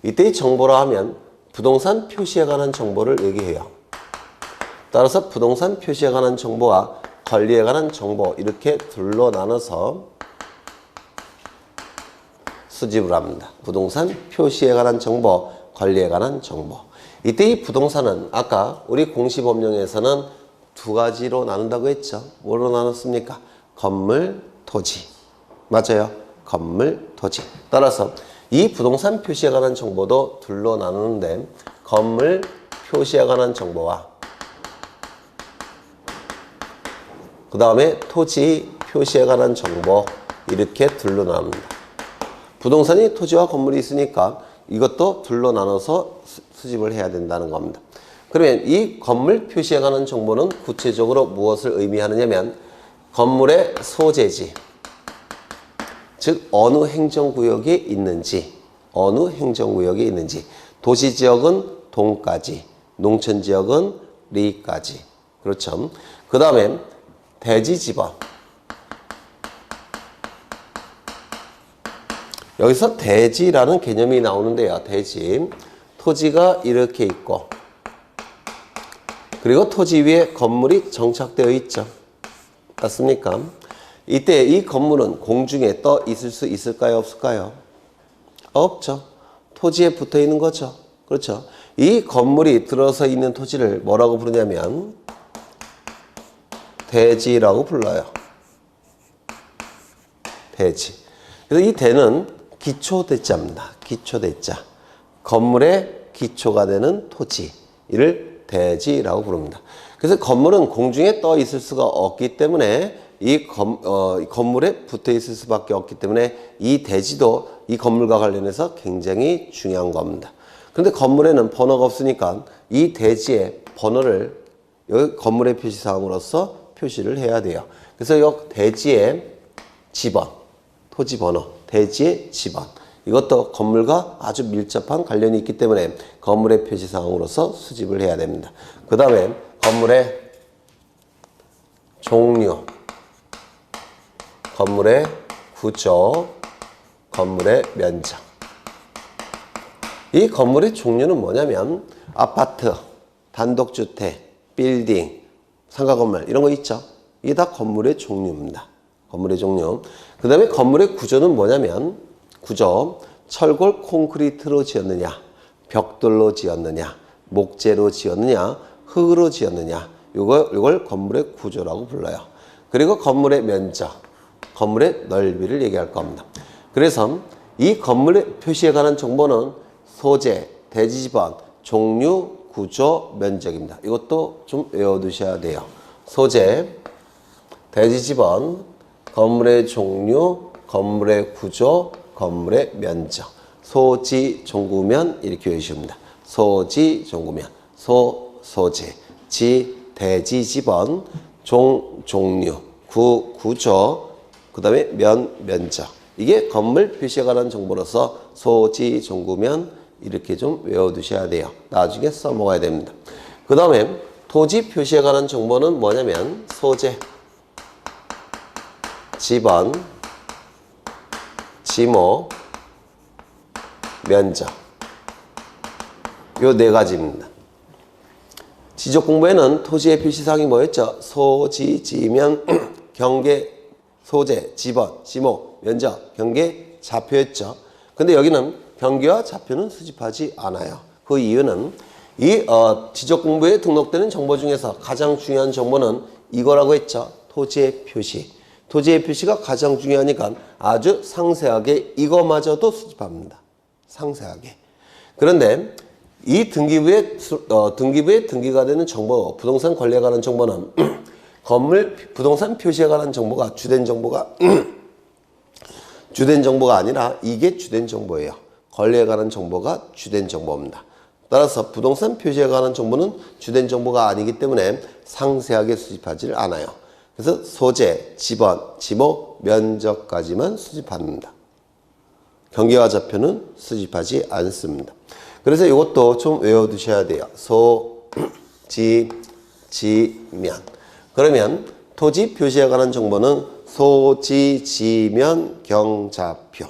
이때 이 정보라 하면 부동산 표시에 관한 정보를 얘기해요. 따라서 부동산 표시에 관한 정보와 권리에 관한 정보 이렇게 둘로 나눠서 수집을 합니다. 부동산 표시에 관한 정보, 권리에 관한 정보. 이때 이 부동산은 아까 우리 공시법령에서는 두 가지로 나눈다고 했죠. 뭐로 나눴습니까? 건물, 토지. 맞아요. 건물, 토지. 따라서 이 부동산 표시에 관한 정보도 둘로 나누는데 건물 표시에 관한 정보와 그 다음에 토지 표시에 관한 정보 이렇게 둘로 나눕니다. 부동산이 토지와 건물이 있으니까 이것도 둘로 나눠서 수집을 해야 된다는 겁니다. 그러면 이 건물 표시에 관한 정보는 구체적으로 무엇을 의미하느냐면 건물의 소재지 즉 어느 행정구역에 있는지 도시지역은 동까지 농촌지역은 리까지 그렇죠. 그 다음에 대지지번 여기서 대지라는 개념이 나오는데요. 대지 토지가 이렇게 있고 그리고 토지 위에 건물이 정착되어 있죠. 맞습니까? 이때 이 건물은 공중에 떠 있을 수 있을까요? 없을까요? 없죠. 토지에 붙어 있는 거죠. 그렇죠. 이 건물이 들어서 있는 토지를 뭐라고 부르냐면 대지라고 불러요. 대지. 그래서 이 대는 기초대자입니다. 기초대자. 건물의 기초가 되는 토지. 이를 대지라고 부릅니다. 그래서 건물은 공중에 떠 있을 수가 없기 때문에 이 건물에 붙어 있을 수밖에 없기 때문에 이 대지도 이 건물과 관련해서 굉장히 중요한 겁니다. 그런데 건물에는 번호가 없으니까 이 대지의 번호를 여기 건물의 표시사항으로서 표시를 해야 돼요. 그래서 이 대지의 지번, 토지 번호, 대지의 지번 이것도 건물과 아주 밀접한 관련이 있기 때문에 건물의 표시사항으로서 수집을 해야 됩니다. 그 다음에 건물의 종류, 건물의 구조, 건물의 면적. 이 건물의 종류는 뭐냐면 아파트, 단독주택, 빌딩, 상가건물 이런 거 있죠. 이게 다 건물의 종류입니다. 건물의 종류. 그 다음에 건물의 구조는 뭐냐면 구조, 철골 콘크리트로 지었느냐, 벽돌로 지었느냐, 목재로 지었느냐, 흙으로 지었느냐 이걸 건물의 구조라고 불러요. 그리고 건물의 면적, 건물의 넓이를 얘기할 겁니다. 그래서 이 건물의 표시에 관한 정보는 소재, 대지집안, 종류, 구조, 면적입니다. 이것도 좀 외워두셔야 돼요. 소재, 대지집안, 건물의 종류, 건물의 구조, 건물의 면적. 소지, 종구면 이렇게 외우십니다. 소지, 종구면, 소재, 지, 대지집안, 종류, 구조, 그 다음에 면적. 이게 건물 표시에 관한 정보로서 소지, 종구면 이렇게 좀 외워두셔야 돼요. 나중에 써먹어야 됩니다. 그 다음에 토지 표시에 관한 정보는 뭐냐면 소재, 집안, 지목, 면적. 요 네 가지입니다. 지적 공부에는 토지의 표시사항이 뭐였죠? 소지, 지면, 경계, 소재, 집안, 지목, 면적, 경계, 좌표였죠. 근데 여기는 경계와 좌표는 수집하지 않아요. 그 이유는 이 지적 공부에 등록되는 정보 중에서 가장 중요한 정보는 이거라고 했죠. 토지의 표시. 토지의 표시가 가장 중요하니까 아주 상세하게 이거마저도 수집합니다. 상세하게. 그런데 이 등기부에 등기가 되는 정보, 부동산 권리에 관한 정보는 건물 부동산 표시에 관한 정보가 주된 정보가 아니라 이게 주된 정보예요. 권리에 관한 정보가 주된 정보입니다. 따라서 부동산 표시에 관한 정보는 주된 정보가 아니기 때문에 상세하게 수집하지 않아요. 그래서 소재, 집안, 지목, 면적까지만 수집합니다. 경계와 좌표는 수집하지 않습니다. 그래서 이것도 좀 외워두셔야 돼요. 소, 지, 면. 그러면 토지 표시에 관한 정보는 소지, 지면, 경좌표.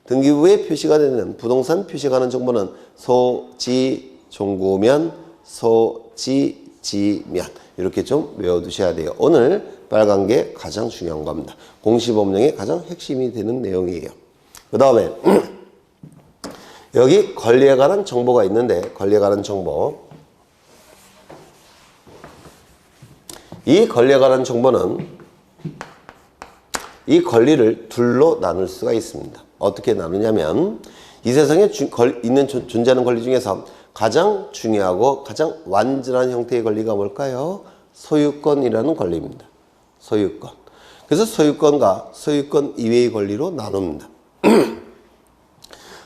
등기부에 표시가 되는 부동산 표시에 관한 정보는 소지, 종구면, 소지, 지면. 이렇게 좀 외워두셔야 돼요. 오늘 빨간 게 가장 중요한 겁니다. 공시법령의 가장 핵심이 되는 내용이에요. 그 다음에 여기 권리에 관한 정보가 있는데 권리에 관한 정보. 이 권리에 관한 정보는 이 권리를 둘로 나눌 수가 있습니다. 어떻게 나누냐면 이 세상에 존재하는 권리 중에서 가장 중요하고 가장 완전한 형태의 권리가 뭘까요? 소유권이라는 권리입니다. 소유권. 그래서 소유권과 소유권 이외의 권리로 나눕니다.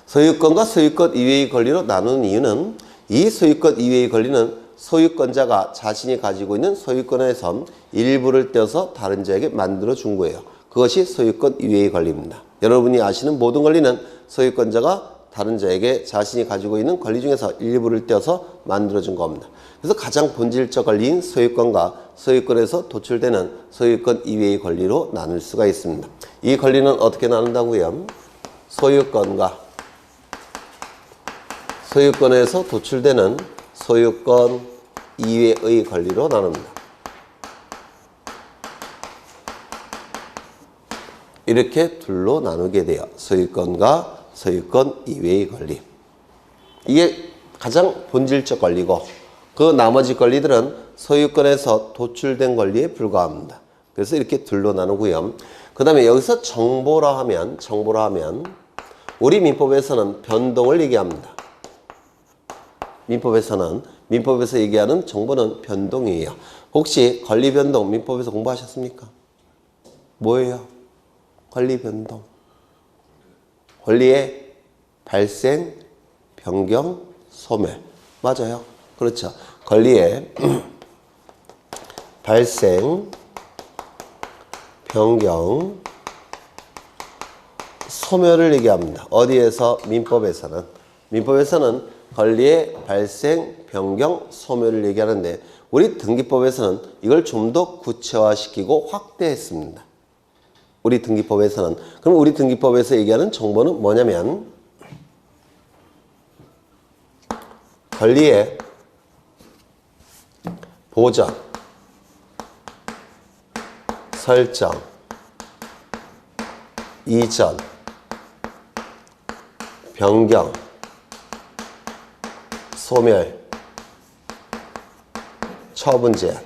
소유권과 소유권 이외의 권리로 나누는 이유는 이 소유권 이외의 권리는 소유권자가 자신이 가지고 있는 소유권에서 일부를 떼어서 다른 자에게 만들어 준 거예요. 그것이 소유권 이외의 권리입니다. 여러분이 아시는 모든 권리는 소유권자가 다른 자에게 자신이 가지고 있는 권리 중에서 일부를 떼어서 만들어 준 겁니다. 그래서 가장 본질적 권리인 소유권과 소유권에서 도출되는 소유권 이외의 권리로 나눌 수가 있습니다. 이 권리는 어떻게 나눈다고요? 소유권에서 도출되는 소유권 이외의 권리로 나눕니다. 이렇게 둘로 나누게 돼요. 소유권과 소유권 이외의 권리. 이게 가장 본질적 권리고 그 나머지 권리들은 소유권에서 도출된 권리에 불과합니다. 그래서 이렇게 둘로 나누고요. 그 다음에 여기서 정보라 하면 우리 민법에서는 변동을 얘기합니다. 민법에서 얘기하는 정보는 변동이에요. 혹시 권리 변동 민법에서 공부하셨습니까? 뭐예요? 권리 변동. 권리의 발생, 변경, 소멸. 맞아요. 그렇죠. 권리의 발생, 변경, 소멸을 얘기합니다. 어디에서? 민법에서는 권리의 발생, 변경, 소멸을 얘기하는데 우리 등기법에서는 이걸 좀 더 구체화시키고 확대했습니다. 우리 등기법에서는. 그럼 우리 등기법에서 얘기하는 정보는 뭐냐면 권리의 보전, 설정, 이전, 변경, 소멸, 처분 제한.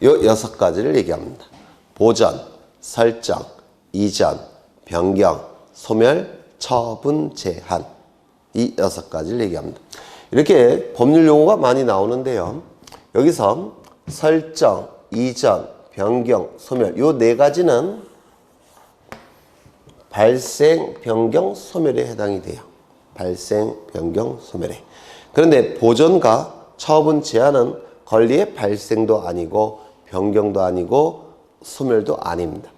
요 6가지를 얘기합니다. 보전, 설정, 이전, 변경, 소멸, 처분, 제한. 이 6가지를 얘기합니다. 이렇게 법률 용어가 많이 나오는데요. 여기서 설정, 이전, 변경, 소멸 요 4가지는 발생, 변경, 소멸에 해당이 돼요. 발생, 변경, 소멸에. 그런데 보존과 처분, 제한은 권리의 발생도 아니고 변경도 아니고 소멸도 아닙니다.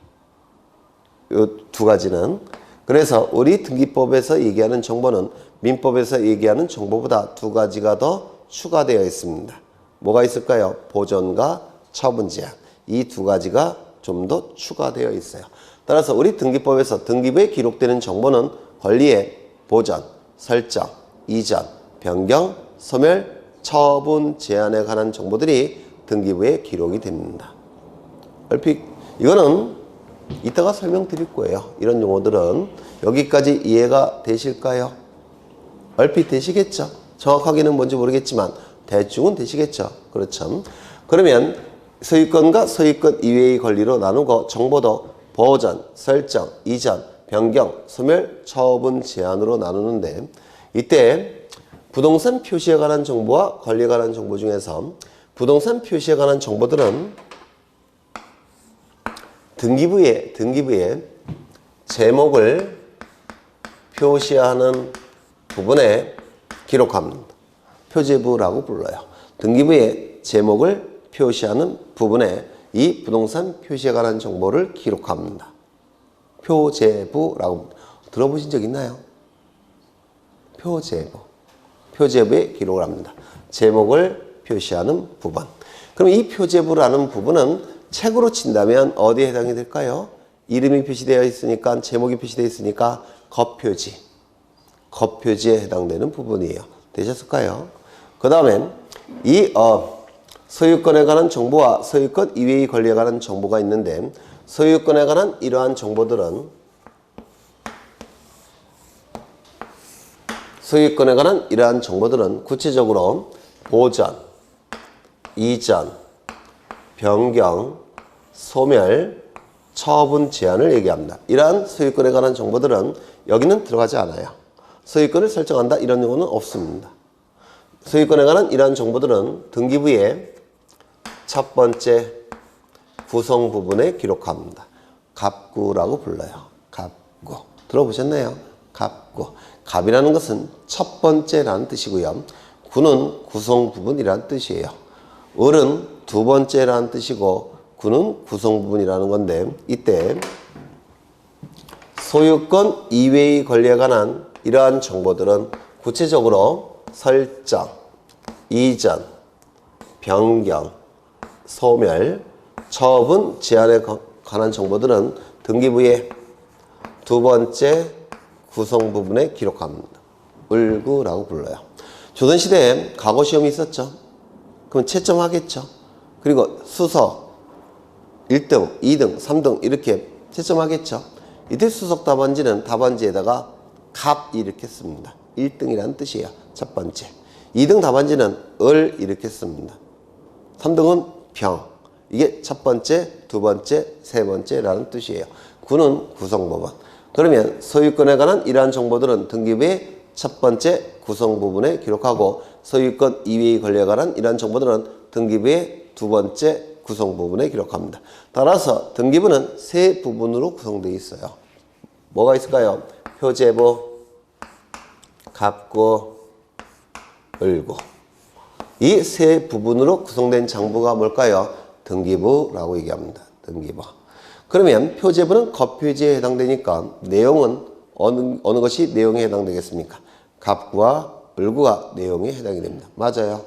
요 2가지는. 그래서 우리 등기법에서 얘기하는 정보는 민법에서 얘기하는 정보보다 2가지가 더 추가되어 있습니다. 뭐가 있을까요? 보존과 처분, 제한. 이 2가지가 좀 더 추가되어 있어요. 따라서 우리 등기법에서 등기부에 기록되는 정보는 권리의 보존, 설정, 이전, 변경, 소멸, 처분, 제한에 관한 정보들이 등기부에 기록이 됩니다. 얼핏 이거는 이따가 설명드릴 거예요. 이런 용어들은 여기까지 이해가 되실까요? 얼핏 되시겠죠? 정확하게는 뭔지 모르겠지만 대충은 되시겠죠? 그렇죠? 그러면 소유권과 소유권 이외의 권리로 나누고 정보도 보존, 설정, 이전, 변경, 소멸, 처분, 제한으로 나누는데 이때 부동산 표시에 관한 정보와 권리에 관한 정보 중에서 부동산 표시에 관한 정보들은 등기부에 제목을 표시하는 부분에 기록합니다. 표제부라고 불러요. 등기부에 제목을 표시하는 부분에 이 부동산 표시에 관한 정보를 기록합니다. 표제부라고 들어보신 적 있나요? 표제부에 기록을 합니다. 제목을 표시하는 부분. 그럼 이 표제부라는 부분은 책으로 친다면 어디에 해당이 될까요? 이름이 표시되어 있으니까, 제목이 표시되어 있으니까 겉표지에 해당되는 부분이에요. 되셨을까요? 그 다음에 이 소유권에 관한 정보와 소유권 이외의 권리에 관한 정보가 있는데 소유권에 관한 이러한 정보들은 구체적으로 보존, 이전, 변경, 소멸, 처분, 제한을 얘기합니다. 이러한 소유권에 관한 정보들은 여기는 들어가지 않아요. 소유권을 설정한다 이런 용어는 없습니다. 소유권에 관한 이러한 정보들은 등기부에 첫 번째 구성 부분에 기록합니다. 갑구라고 불러요. 갑구. 들어보셨나요? 갑구. 갑이라는 것은 첫 번째라는 뜻이고요. 구는 구성 부분이라는 뜻이에요. 을은 두 번째라는 뜻이고 구는 구성 부분이라는 건데 이때 소유권 이외의 권리에 관한 이러한 정보들은 구체적으로 설정, 이전, 변경, 소멸, 처분, 제한에 관한 정보들은 등기부의 두 번째 구성 부분에 기록합니다. 을구라고 불러요. 조선시대에 과거시험이 있었죠. 그럼 채점하겠죠. 그리고 수석 1등, 2등, 3등 이렇게 채점하겠죠. 이때 수석 답안지는 답안지에다가 갑 이렇게 씁니다. 1등이라는 뜻이에요. 첫 번째. 2등 답안지는 을 이렇게 씁니다. 3등은 병. 이게 첫 번째, 두 번째, 세 번째라는 뜻이에요. 구는 구성 부분. 그러면 소유권에 관한 이러한 정보들은 등기부의 첫 번째 구성 부분에 기록하고 소유권 이외의 권리에 관한 이러한 정보들은 등기부의 두 번째 구성 부분에 기록합니다. 따라서 등기부는 세 부분으로 구성되어 있어요. 뭐가 있을까요? 표제부, 갑구, 을구. 이 세 부분으로 구성된 장부가 뭘까요? 등기부라고 얘기합니다. 등기부. 그러면 표제부는 겉표지에 해당되니까 내용은 어느 것이 내용에 해당되겠습니까? 갑구와 을구가 내용에 해당이 됩니다. 맞아요.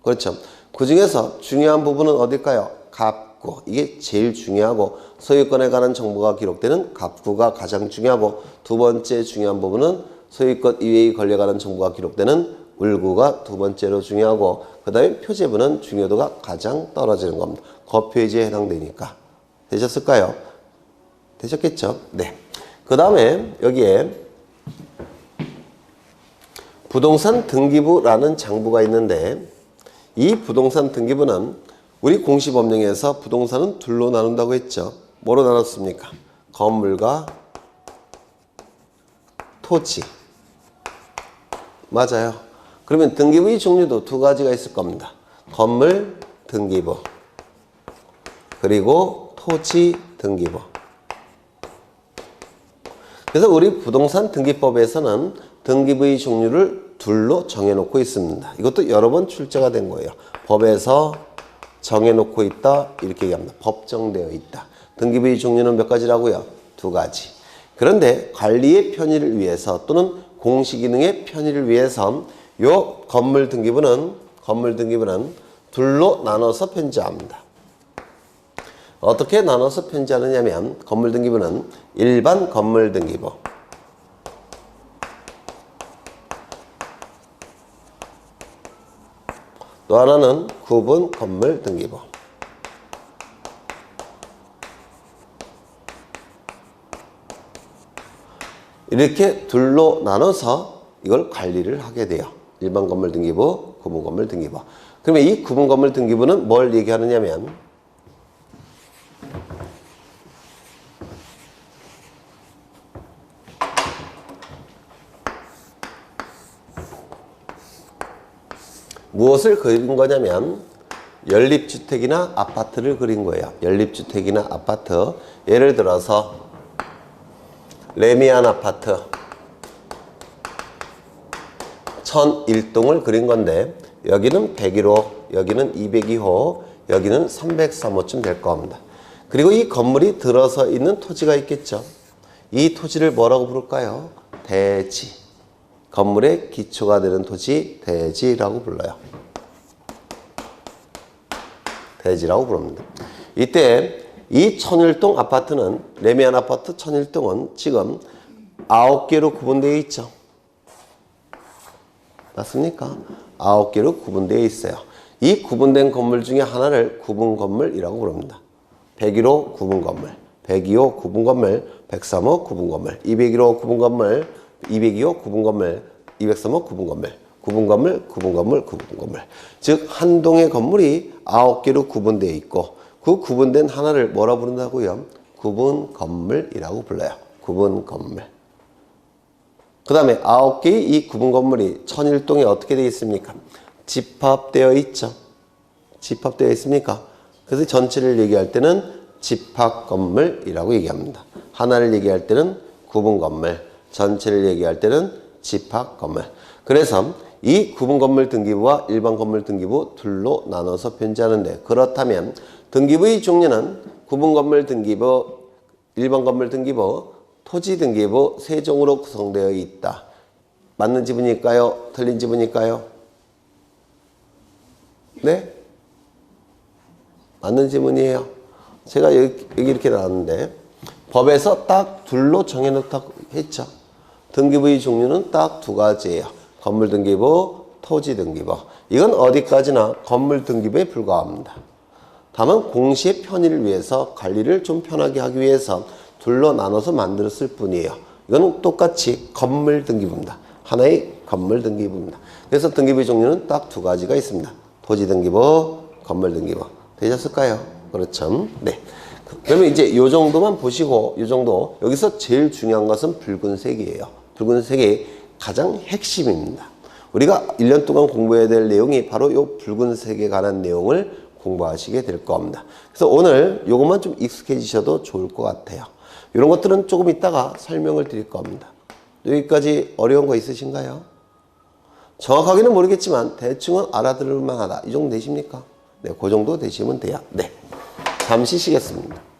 그렇죠. 그 중에서 중요한 부분은 어딜까요? 갑구. 이게 제일 중요하고 소유권에 관한 정보가 기록되는 갑구가 가장 중요하고 두 번째 중요한 부분은 소유권 이외의 권리에 관한 정보가 기록되는 을구가 두 번째로 중요하고 그 다음에 표제부는 중요도가 가장 떨어지는 겁니다. 겉표지에 해당되니까. 되셨을까요? 되셨겠죠? 네. 그 다음에 여기에 부동산 등기부라는 장부가 있는데 이 부동산 등기부는 우리 공시법령에서 부동산은 둘로 나눈다고 했죠. 뭐로 나눴습니까? 건물과 토지. 맞아요. 그러면 등기부의 종류도 두 가지가 있을 겁니다. 건물 등기부 그리고 토지 등기부. 그래서 우리 부동산 등기법에서는 등기부의 종류를 둘로 정해놓고 있습니다. 이것도 여러 번 출제가 된 거예요. 법에서 정해놓고 있다 이렇게 얘기합니다. 법정되어 있다. 등기부의 종류는 몇 가지라고요? 두 가지. 그런데 관리의 편의를 위해서 또는 공시기능의 편의를 위해서 요 건물 등기부는 둘로 나눠서 편지합니다. 어떻게 나눠서 편지하느냐면 건물 등기부는 일반 건물 등기부 또 하나는 구분 건물 등기부. 이렇게 둘로 나눠서 이걸 관리를 하게 돼요. 일반 건물 등기부, 구분 건물 등기부. 그러면 이 구분 건물 등기부는 뭘 얘기하느냐면 무엇을 그린 거냐면 연립주택이나 아파트를 그린 거예요. 연립주택이나 아파트. 예를 들어서 레미안 아파트 1001동을 그린 건데 여기는 101호, 여기는 202호, 여기는 303호쯤 될 겁니다. 그리고 이 건물이 들어서 있는 토지가 있겠죠. 이 토지를 뭐라고 부를까요? 대지. 건물의 기초가 되는 토지 대지라고 불러요. 대지라고 부릅니다. 이때 이 1001동 아파트는 레미안 아파트 1001동은 지금 9개로 구분되어 있죠. 맞습니까? 9개로 구분되어 있어요. 이 구분된 건물 중에 하나를 구분 건물이라고 부릅니다. 101호 구분 건물, 102호 구분 건물, 103호 구분 건물, 201호 구분 건물, 202호 구분 건물, 203호 구분 건물, 구분 건물, 구분 건물, 구분 건물. 즉 한 동의 건물이 9개로 구분되어 있고 그 구분된 하나를 뭐라 부른다고요? 구분 건물이라고 불러요. 구분 건물. 그 다음에 9개의 이 구분 건물이 1001동에 어떻게 되어 있습니까? 집합되어 있죠. 집합되어 있습니까? 그래서 전체를 얘기할 때는 집합 건물이라고 얘기합니다. 하나를 얘기할 때는 구분 건물, 전체를 얘기할 때는 집합 건물. 그래서 이 구분 건물 등기부와 일반 건물 등기부 둘로 나눠서 편지하는데 그렇다면 등기부의 종류는 구분 건물 등기부, 일반 건물 등기부, 토지 등기부 세 종으로 구성되어 있다. 맞는 지문일까요? 틀린 지문일까요? 네? 맞는 지문이에요. 제가 여기 이렇게 나왔는데 법에서 딱 둘로 정해놓다고 했죠. 등기부의 종류는 딱 두 가지예요. 건물 등기부, 토지 등기부. 이건 어디까지나 건물 등기부에 불과합니다. 다만 공시의 편의를 위해서 관리를 좀 편하게 하기 위해서 둘로 나눠서 만들었을 뿐이에요. 이건 똑같이 건물 등기부입니다. 하나의 건물 등기부입니다. 그래서 등기부의 종류는 딱 두 가지가 있습니다. 토지 등기부, 건물 등기부. 되셨을까요? 그렇죠. 네. 그러면 이제 요 정도만 보시고 요 정도 여기서 제일 중요한 것은 붉은색이에요. 붉은색이 가장 핵심입니다. 우리가 1년 동안 공부해야 될 내용이 바로 요 붉은색에 관한 내용을 공부하시게 될 겁니다. 그래서 오늘 요것만 좀 익숙해지셔도 좋을 것 같아요. 이런 것들은 조금 이따가 설명을 드릴 겁니다. 여기까지 어려운 거 있으신가요? 정확하게는 모르겠지만 대충은 알아들을 만하다. 이 정도 되십니까? 네, 그 정도 되시면 돼요. 네. 잠시 쉬겠습니다.